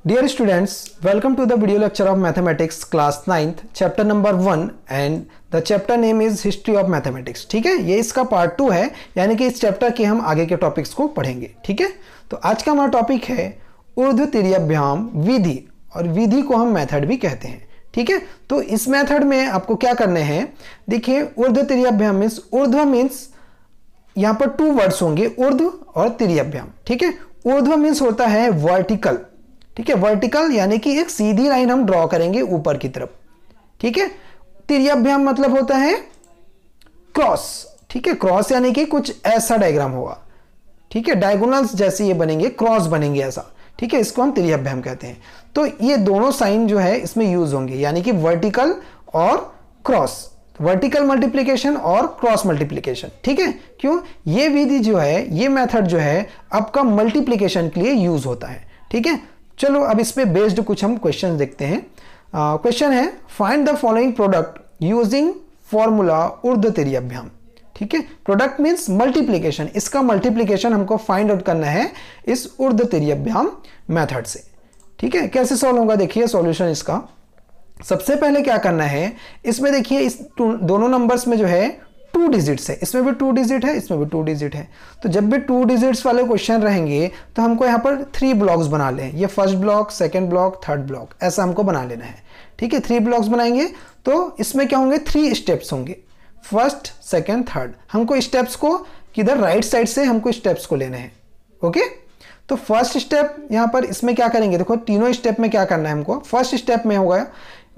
Dear students, welcome to the video lecture of Mathematics class 9th, chapter number 1 and the chapter name is History of Mathematics. ठीक है, ये इसका part 2 है, यानी कि इस चैप्टर के हम आगे के टॉपिक्स को पढ़ेंगे. ठीक है, तो आज का हमारा टॉपिक है ऊर्ध्वतिर्यभ्याम विधि, और विधि को हम मेथड भी कहते हैं. ठीक है, तो इस मेथड में आपको क्या करने हैं, देखिए ऊर्ध्वतिर्यभ्याम मीन्स, ऊर्ध्व मीन्स यहाँ पर 2 वर्ड्स होंगे, ऊर्ध्व और तिर्यभ्याम. ठीक है, ऊर्ध्व मीन्स होता है वर्टिकल. ठीक है, वर्टिकल यानी कि एक सीधी लाइन हम ड्रॉ करेंगे ऊपर की तरफ. ठीक है, तिर्यभ्याम मतलब होता है क्रॉस. ठीक है, क्रॉस यानी कि कुछ ऐसा डायग्राम होगा. ठीक है, डायगोनल्स जैसे ये बनेंगे, क्रॉस बनेंगे ऐसा. ठीक है, इसको हम तिर्यभ्याम कहते हैं. तो ये दोनों साइन जो है इसमें यूज होंगे, यानी कि वर्टिकल और क्रॉस, वर्टिकल मल्टीप्लिकेशन और क्रॉस मल्टीप्लिकेशन. ठीक है, क्यों, ये विधि जो है, ये मेथड जो है आपका मल्टीप्लिकेशन के लिए यूज होता है. ठीक है, चलो अब इस पे बेस्ड कुछ हम क्वेश्चन देखते हैं. क्वेश्चन है find the following product using formula ऊर्ध्वतिर्यभ्याम. ठीक है, प्रोडक्ट मींस मल्टीप्लिकेशन, इसका मल्टीप्लिकेशन हमको फाइंड आउट करना है इस ऊर्ध्वतिर्यभ्याम मेथड से. ठीक है, कैसे सॉल्व होगा, देखिए सॉल्यूशन इसका. सबसे पहले क्या करना है, इसमें देखिए इस दोनों नंबर्स में जो है 2 डिजिट्स है, इसमें भी 2 डिजिट है, इसमें भी 2 डिजिट है. तो जब भी 2 डिजिट्स वाले क्वेश्चन रहेंगे तो हमको यहाँ पर 3 ब्लॉक्स बना लें. ये first block, second block, third block, ऐसा हमको बना लेना है. ठीक है, 3 ब्लॉक्स बनाएंगे तो इसमें क्या होंगे, 3 स्टेप्स होंगे, फर्स्ट सेकंड थर्ड. हमको स्टेप्स को किधर, राइट साइड से हमको स्टेप्स को लेने हैं. ओके, तो फर्स्ट स्टेप यहाँ पर इसमें क्या करेंगे, देखो तीनों स्टेप में क्या करना है हमको. फर्स्ट स्टेप में होगा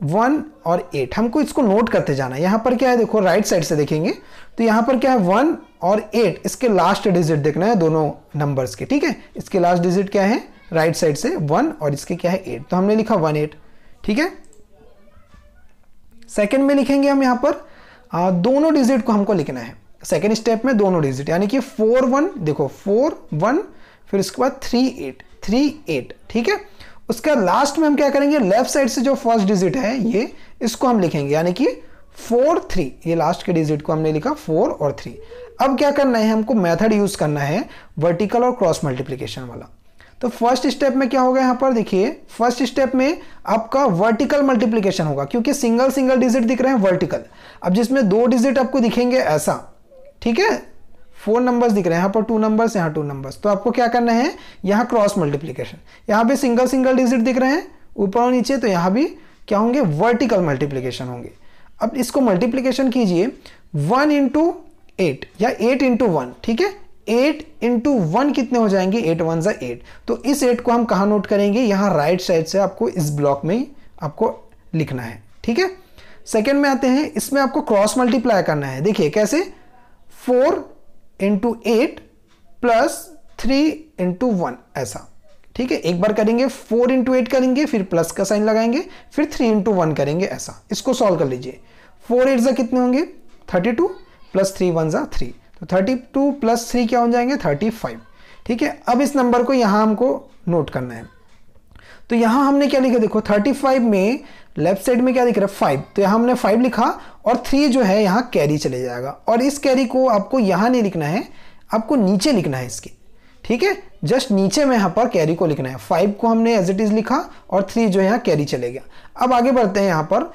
1 और 8, हमको इसको नोट करते जाना है. यहाँ पर क्या है, देखो राइट साइड से देखेंगे तो यहाँ पर क्या है 1 और 8, इसके लास्ट डिजिट देखना है दोनों नंबर्स के. ठीक है, इसके लास्ट डिजिट क्या है, राइट साइड से 1 और इसके क्या है 8, तो हमने लिखा 1 8. ठीक है, सेकंड में लिखेंगे हम यहाँ पर दोनों डिजिट को हमको लिखना है. सेकंड स्टेप में दोनों डिजिट, यानी कि 4 1, देखो 4 1, फिर उसके बाद 3 8 3 8. ठीक है, उसका लास्ट में हम क्या करेंगे, लेफ्ट साइड से जो फर्स्ट डिजिट है ये, इसको हम लिखेंगे, यानी कि 4 3, ये लास्ट के डिजिट को हमने लिखा 4 और 3. अब क्या करना है, हमको मेथड यूज करना है वर्टिकल और क्रॉस मल्टीप्लिकेशन वाला. तो फर्स्ट स्टेप में क्या होगा, यहाँ पर देखिए फर्स्ट स्टेप में आपका वर्टिकल मल्टीप्लिकेशन होगा, क्योंकि सिंगल सिंगल डिजिट दिख रहे हैं वर्टिकल. अब जिसमें 2 डिजिट आपको दिखेंगे ऐसा. ठीक है, 4 नंबर्स दिख रहे हैं, यहाँ पर 2 नंबर्स, यहाँ 2 नंबर्स, तो आपको क्या करना है, यहाँ क्रॉस मल्टीप्लिकेशन. यहाँ पे सिंगल सिंगल डिजिट दिख रहे हैं ऊपर और नीचे, तो यहाँ भी क्या होंगे, वर्टिकल मल्टीप्लिकेशन होंगे. अब इसको मल्टीप्लिकेशन कीजिए 1 इंटू 8 या 8 इंटू 1. ठीक है, 8 इंटू 1 कितने हो जाएंगे, 8 1 जा 8. तो इस 8 को हम कहाँ नोट करेंगे, यहाँ राइट साइड से आपको इस ब्लॉक में आपको लिखना है. ठीक है, सेकेंड में आते हैं, इसमें आपको क्रॉस मल्टीप्लाई करना है. देखिए कैसे, 4 इंटू 8 प्लस 3 इंटू 1 ऐसा. ठीक है, एक बार करेंगे 4 इंटू 8 करेंगे, फिर प्लस का साइन लगाएंगे, फिर 3 इंटू 1 करेंगे ऐसा. इसको सॉल्व कर लीजिए. 4 8 जा कितने होंगे, 32, प्लस 3 1 जा 3, तो 32 प्लस 3 क्या हो जाएंगे, 35. ठीक है, अब इस नंबर को यहाँ हमको नोट करना है. तो यहाँ हमने क्या लिखा, देखो 35 में लेफ्ट साइड में क्या दिख रहा है 5, तो यहाँ हमने 5 लिखा और 3 जो है यहाँ कैरी चले जाएगा. और इस कैरी को आपको यहाँ नहीं लिखना है, आपको नीचे लिखना है इसके. ठीक है, जस्ट नीचे में यहाँ पर कैरी को लिखना है. 5 को हमने एज इट इज लिखा और 3 जो है यहाँ कैरी चले गया. अब आगे बढ़ते हैं, यहाँ पर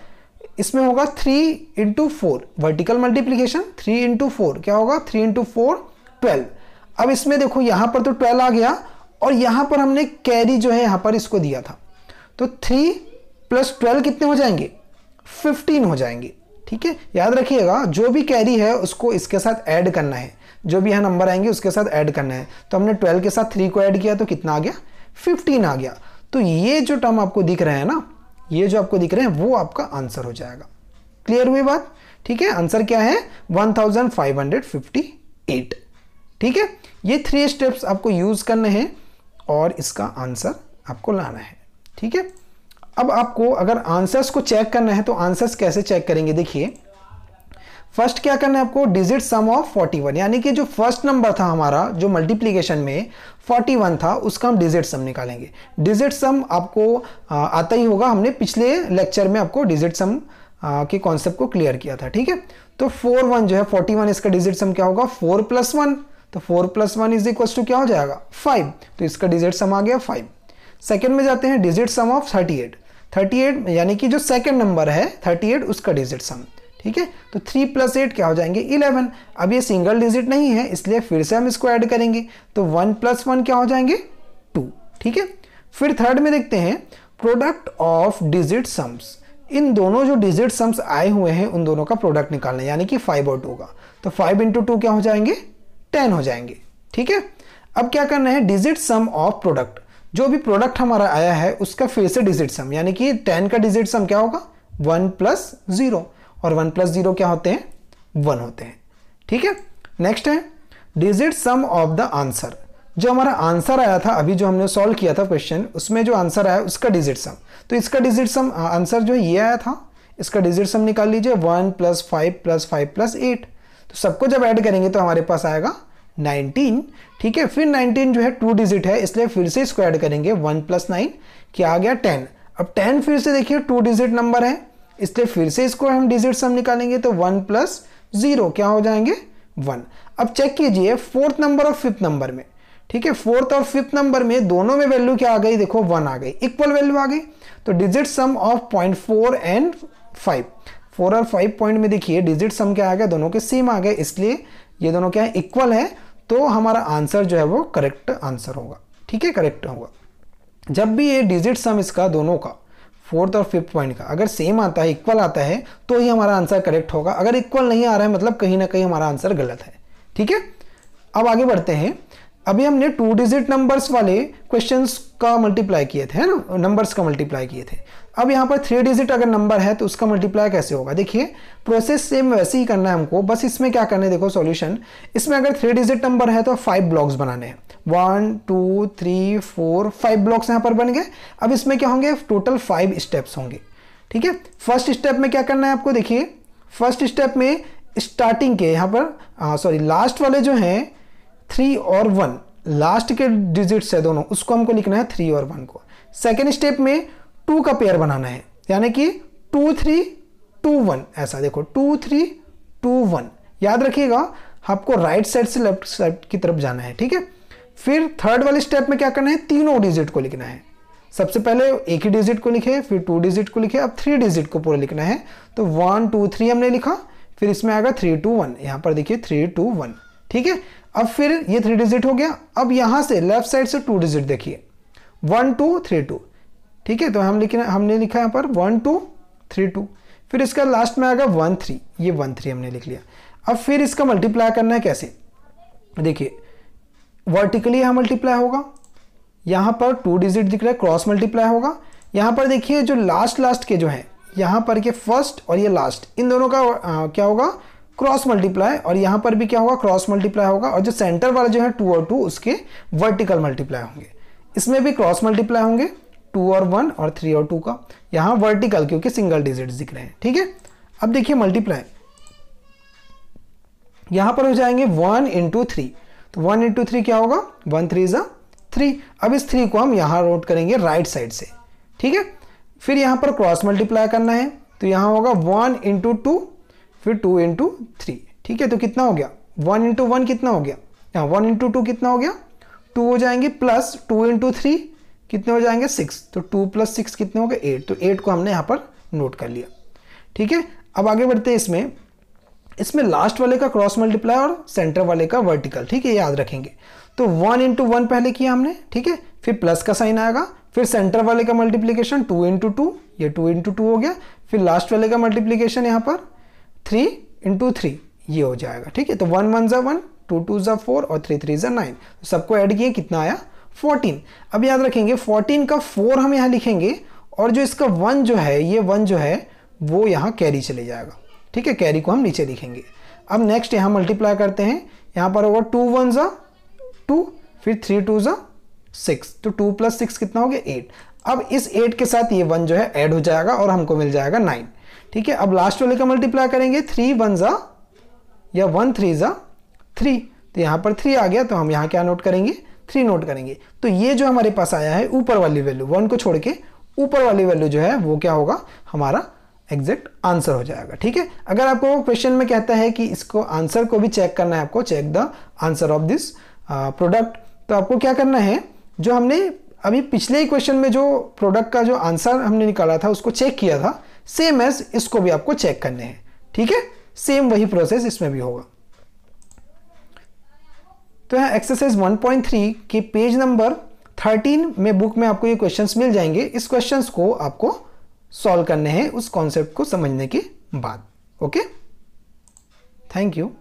इसमें होगा 3 इंटू 4 वर्टिकल मल्टीप्लीकेशन. 3 इंटू 4 क्या होगा, 3 इंटू 4 12. अब इसमें देखो यहाँ पर तो 12 आ गया और यहाँ पर हमने कैरी जो है यहाँ पर इसको दिया था, तो 3 प्लस 12 कितने हो जाएंगे, 15 हो जाएंगे. ठीक है, याद रखिएगा जो भी कैरी है उसको इसके साथ ऐड करना है, जो भी यहाँ नंबर आएंगे उसके साथ ऐड करना है. तो हमने 12 के साथ 3 को ऐड किया तो कितना आ गया, 15 आ गया. तो ये जो टर्म आपको दिख रहे हैं ना, ये जो आपको दिख रहे हैं वो आपका आंसर हो जाएगा. क्लियर हुई बात. ठीक है, आंसर क्या है, 1558. ठीक है, ये 3 स्टेप्स आपको यूज करने हैं और इसका आंसर आपको लाना है. ठीक है, अब आपको अगर आंसर्स को चेक करना है तो आंसर्स कैसे चेक करेंगे, देखिए फर्स्ट क्या करना है आपको, डिजिट सम ऑफ 41, यानी कि जो फर्स्ट नंबर था हमारा जो मल्टीप्लिकेशन में 41 था, उसका हम डिजिट सम निकालेंगे. डिजिट सम आपको आता ही होगा, हमने पिछले लेक्चर में आपको डिजिट सम के कॉन्सेप्ट को क्लियर किया था. ठीक है, तो 4 1 जो है 41, इसका डिजिट सम क्या होगा, 4 + 1, तो 4 + 1 इज इक्वल टू क्या हो जाएगा, 5, तो इसका डिजिट सम आ गया 5. सेकंड में जाते हैं, डिजिट सम ऑफ 38, 38 यानी कि जो सेकंड नंबर है 38 उसका डिजिट सम, ठीक है। तो 3 + 8 क्या हो जाएंगे 11। अब ये सिंगल डिजिट नहीं है इसलिए फिर से हम इसको ऐड करेंगे, तो 1 + 1 क्या हो जाएंगे 2, ठीक है। फिर थर्ड में देखते हैं प्रोडक्ट ऑफ डिजिट सम्स, इन दोनों जो डिजिट सम्स आए हुए हैं उन दोनों का प्रोडक्ट निकालना है, यानी कि 5 और 2 का। तो 5 × 2 क्या हो जाएंगे 10 हो जाएंगे, ठीक है। अब क्या करना है, डिजिट सम ऑफ प्रोडक्ट, जो भी प्रोडक्ट हमारा आया है उसका फिर से डिजिट सम, यानी कि 10 का डिजिट सम क्या होगा 1 + 0, और 1 + 0 क्या होते हैं 1 होते हैं, ठीक है। नेक्स्ट है digit some of the answer, जो हमारा आंसर आया था अभी जो हमने सॉल्व किया था क्वेश्चन, उसमें जो आंसर आया उसका डिजिट सम, तो इसका डिजिट सम आंसर जो है ये आया था, इसका डिजिट सम निकाल लीजिए 1 + 5 + 5 + 8, तो सबको जब ऐड करेंगे तो हमारे पास आएगा 19, ठीक है। फिर 19 जो है 2 डिजिट है इसलिए फिर से इसको ऐड करेंगे, 1 + 9 क्या आ गया 10। अब 10 फिर से देखिए 2 डिजिट नंबर है इसलिए फिर से इसको हम डिजिट सम निकालेंगे, तो 1 + 0 क्या हो जाएंगे 1। अब चेक कीजिए फोर्थ नंबर और फिफ्थ नंबर में, ठीक है, फोर्थ और फिफ्थ नंबर में दोनों में वैल्यू क्या आ गई, देखो 1 आ गई, इक्वल वैल्यू आ गई। तो डिजिट सम ऑफ 0.4 एंड 5, 4 और 5 पॉइंट में देखिए डिजिट सम क्या आ गया, दोनों के सेम आ गए, इसलिए ये दोनों क्या है इक्वल है, तो हमारा आंसर जो है वो करेक्ट आंसर होगा, ठीक है, करेक्ट होगा। जब भी ये डिजिट सम इसका दोनों का फोर्थ और फिफ्थ पॉइंट का अगर सेम आता है, इक्वल आता है, तो ही हमारा आंसर करेक्ट होगा। अगर इक्वल नहीं आ रहा है मतलब कहीं ना कहीं हमारा आंसर गलत है, ठीक है। अब आगे बढ़ते हैं, अभी हमने 2 डिजिट नंबर्स वाले क्वेश्चंस का मल्टीप्लाई किए थे, है ना, नंबर्स का मल्टीप्लाई किए थे। अब यहाँ पर 3 डिजिट अगर नंबर है तो उसका मल्टीप्लाई कैसे होगा, देखिए प्रोसेस सेम वैसे ही करना है हमको, बस इसमें क्या करना है, देखो सॉल्यूशन, इसमें अगर 3 डिजिट नंबर है तो 5 ब्लॉक्स बनाने हैं, 1 2 3 4 5 ब्लॉक्स यहाँ पर बन गए। अब इसमें क्या होंगे, टोटल 5 स्टेप्स होंगे, ठीक है। फर्स्ट स्टेप में क्या करना है आपको, देखिए फर्स्ट स्टेप में स्टार्टिंग के यहाँ पर लास्ट वाले जो हैं 3 और 1, लास्ट के डिजिट्स है दोनों, उसको हमको लिखना है 3 और 1 को। सेकेंड स्टेप में 2 का पेयर बनाना है, यानी कि 2 3 2 1, ऐसा देखो 2 3 2 1, याद रखिएगा आपको राइट साइड से लेफ्ट साइड की तरफ जाना है, ठीक है। फिर थर्ड वाले स्टेप में क्या करना है, तीनों डिजिट को लिखना है, सबसे पहले एक ही डिजिट को लिखे, फिर 2 डिजिट को लिखे, अब 3 डिजिट को पूरा लिखना है। तो 1 2 3 हमने लिखा, फिर इसमें आएगा 3 2 1, यहाँ पर देखिए 3 2 1, ठीक है। अब फिर ये 3 डिजिट हो गया, अब यहाँ से लेफ्ट साइड से 2 डिजिट देखिए 1 2 3 2, ठीक है। तो हमने लिखा यहाँ पर 1 2 3 2, फिर इसका लास्ट में आएगा 1 3, ये 1 3 हमने लिख लिया। अब फिर इसका मल्टीप्लाई करना है कैसे, देखिए वर्टिकली यहाँ मल्टीप्लाई होगा, यहाँ पर 2 डिजिट दिख रहा है क्रॉस मल्टीप्लाई होगा, यहाँ पर देखिए जो लास्ट के जो है यहाँ पर के फर्स्ट और ये लास्ट, इन दोनों का क्या होगा क्रॉस मल्टीप्लाई, और यहाँ पर भी क्या होगा क्रॉस मल्टीप्लाई होगा, और जो सेंटर वाला जो है 2 और 2 उसके वर्टिकल मल्टीप्लाई होंगे, इसमें भी क्रॉस मल्टीप्लाई होंगे 2 और 1 और 3 और 2 का, यहाँ वर्टिकल क्योंकि सिंगल डिजिट दिख रहे हैं, ठीक है। अब देखिए मल्टीप्लाई यहाँ पर हो जाएंगे 1 × 3, तो 1 × 3 क्या होगा 1 3 = 3। अब इस 3 को हम यहाँ नोट करेंगे राइट साइड से, ठीक है। फिर यहाँ पर क्रॉस मल्टीप्लाई करना है, तो यहाँ होगा 1 × 2 फिर 2 × 3, ठीक है। तो कितना हो गया 1 × 1 कितना हो गया, यहाँ 1 × 2 कितना हो गया 2 हो जाएंगे, प्लस 2 × 3 कितने हो जाएंगे 6, तो 2 + 6 कितने हो गए 8, तो 8 को हमने यहाँ पर नोट कर लिया, ठीक है। अब आगे बढ़ते हैं, इसमें लास्ट वाले का क्रॉस मल्टीप्लाई और सेंटर वाले का वर्टिकल, ठीक है, याद रखेंगे। तो 1 × 1 पहले किया हमने, ठीक है, फिर प्लस का साइन आएगा, फिर सेंटर वाले का मल्टीप्लिकेशन 2 × 2, ये 2 × 2 हो गया, फिर लास्ट वाले का मल्टीप्लिकेशन यहाँ पर 3 × 3 ये हो जाएगा, ठीक है। तो 1 1 = 1, 2 2 = 4 और 3 3 = 9, तो सबको ऐड किए कितना आया 14। अब याद रखेंगे 14 का 4 हम यहाँ लिखेंगे, और जो इसका 1 जो है, ये 1 जो है वो यहाँ कैरी चले जाएगा, ठीक है, कैरी को हम नीचे लिखेंगे। अब नेक्स्ट यहाँ मल्टीप्लाई करते हैं, यहाँ पर होगा 2 1 = 2, फिर 3 2 = 6, तो 2 + 6 कितना हो गया 8। अब इस 8 के साथ ये 1 जो है ऐड हो जाएगा और हमको मिल जाएगा 9, ठीक है। अब लास्ट वाले का मल्टीप्लाई करेंगे, 3 1 = या 1 3 = 3, तो यहाँ पर 3 आ गया, तो हम यहाँ क्या नोट करेंगे 3 नोट करेंगे। तो ये जो हमारे पास आया है ऊपर वाली वैल्यू 1 को छोड़ के ऊपर वाली वैल्यू जो है वो क्या होगा हमारा एग्जैक्ट आंसर हो जाएगा, ठीक है। अगर आपको क्वेश्चन में कहता है कि इसको आंसर को भी चेक करना है, आपको check the answer of this product, तो आपको क्या करना है, जो हमने अभी पिछले ही क्वेश्चन में जो प्रोडक्ट का जो आंसर हमने निकाला था उसको चेक किया था, सेम एज इसको भी आपको चेक करने हैं, ठीक है। सेम वही प्रोसेस इसमें भी होगा। तो यहाँ एक्सरसाइज 1.3 के पेज नंबर 13 में बुक में आपको ये क्वेश्चंस मिल जाएंगे। इस क्वेश्चंस को आपको सॉल्व करने हैं उस कॉन्सेप्ट को समझने के बाद। Okay, thank you.